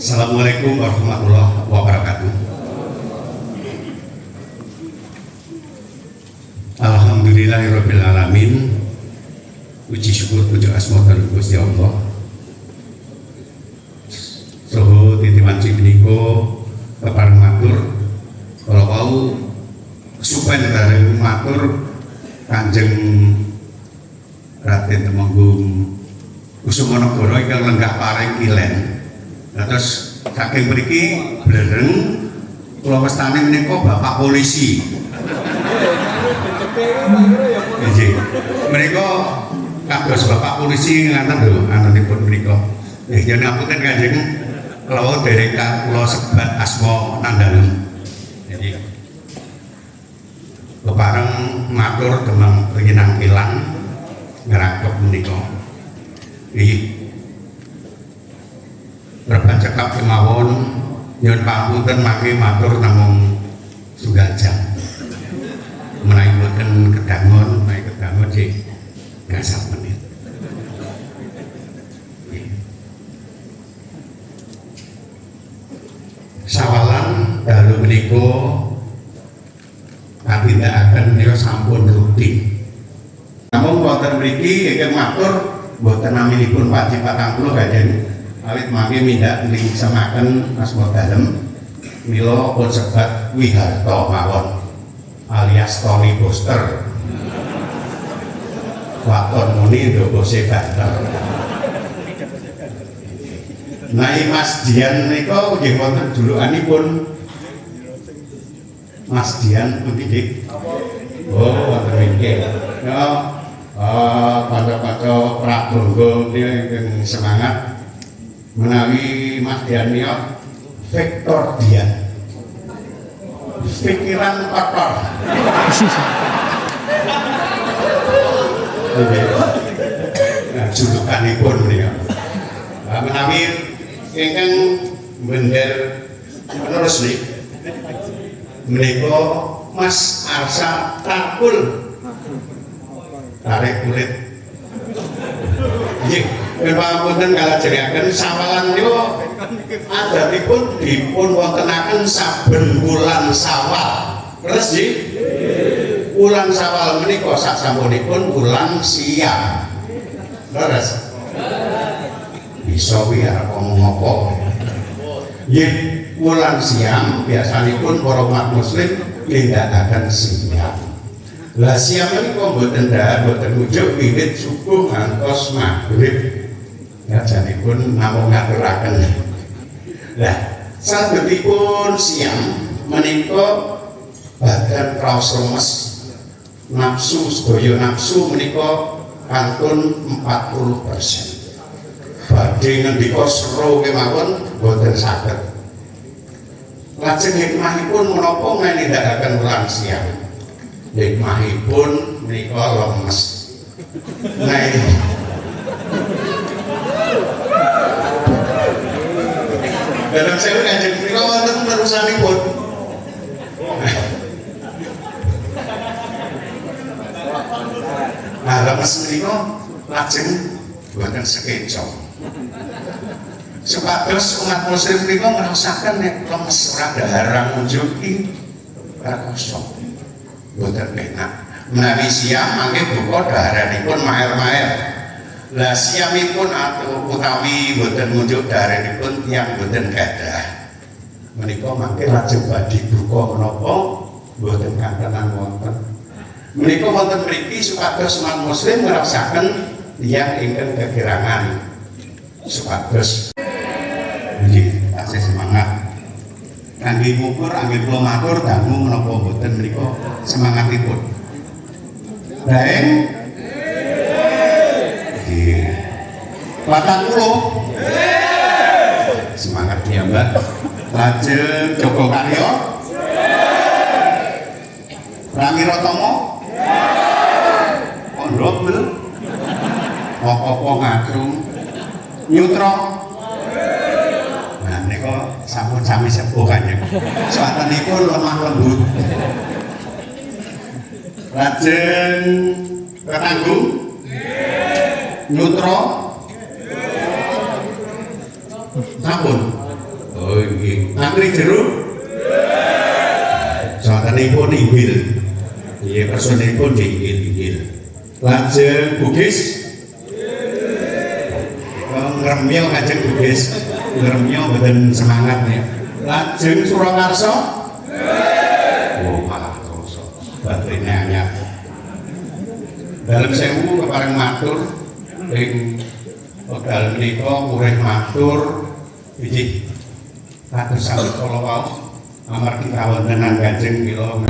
Assalamualaikum warahmatullahi wabarakatuh. Alhamdulillahirabbil alamin. Puji syukur puji asmaul Gusti Allah. Soho titipan menika kepareng matur kala wau kesupen dari matur Kanjeng Raden Temenggung Kusumanagara ingkang lenggah paring kilen. Terus saking mriki blereng kula wastani menika Bapak Polisi. Nggih. Menika kados Bapak Polisi ngaten lho anunipun menika. Nggih yen ngapunten Kanjeng kula dereng kula sebat asma nandhangen. Jadi kepareng matur dhateng penginang kilang ngrangkep menika. Nggih. Berban cekap kemawon nyuwun pangapunten mangke matur namung setunggal jam. Menawi boten kedangon sih gasap menit. Sawalan dalu menika katindakaken menika sampun rutin. Namun wonten mriki ingkang matur boten naminipun Pak Cipatangkulo Kanjeng awit mangke mindak nglingsemaken asma dalem mila pun sebat Wiharta mawon alias Tony Booster waton muni ndobose banter. Nai Mas Dian nika nggih wonten julukanipun Mas Dian pundi Dik? Oh wonten nggih. Ya pada Prabangga ingkang semangat menawi Mas Dian niat Victor Dian pikiran kotor. Nah, julukanipun menika. Menawi ingkang bender penerus nih menika Mas Arsa Tarkul tarik kulit. Nggih, pangapunten kalajengaken sawalan niku adatipun dipun wontenaken saben wulan Sawal. Terus nggih. Wulan Sawal menika sasampunipun wulan siam. Leres. Bisa kuwi arep ngomong apa? Nggih, wulan siam biasanipun para umat muslim nindakaken siam. Lah siam menika mboten dahar mboten ujug wiwit subuh ngantos maghrib. Ngajanipun namung ngaturaken. Lah salebetipun siam menika badan raos lemes nafsu sedaya nafsu menika kantun 40%. Badhe ngendika sero kemawon boten saged. Lajeng hikmahipun menapa nindakaken wulan siam? Hikmahipun menika lemes. Nah dalam sewu Kanjeng menika wonten terusanipun. Nah, lemes menika lajeng boten sekencok. Supados umat muslim menika ngrasaken nek lemes ora daharang unjuki ora kosong. Boten penak. Menawi siam mangke buka daharanipun maer-maer. Lah siamipun atau utawi boten ngunjuk daharanipun tiyang boten gadah. Menika mangke lajeng badhe buka menapa boten kantenan wonten. Menika wonten mriki supados umat muslim ngrasaken tiyang ingkang kekirangan. Supados nggih tasih semangat. Kangge ngukur anggen kula matur dangu menapa boten menika semangatipun. Daeng nggih. Patangkulo semangat piyambak. Lajeng Joko Karyo Rami Rotomo Pondok apa-apa ngacung Nyutro. Nah menika sampun sami sepuh Kanjeng. Swatenipun lemah lembut. Lajeng Ketanggung Nyutro sampun Oh nggih. Ngantri jeruk? Satenipun inggil. Nggih personipun inggil. Lajeng Bugis? Ngremyo lajeng Bugis. Ngremyo mboten semangat ya. Lajeng Surakarsa? Oh malah terus. Baterainya anyar. Dalam sewu kepareng matur ing wekdal menika murih matur iki kados sami kala wau amargi kawontenan Kanjeng kula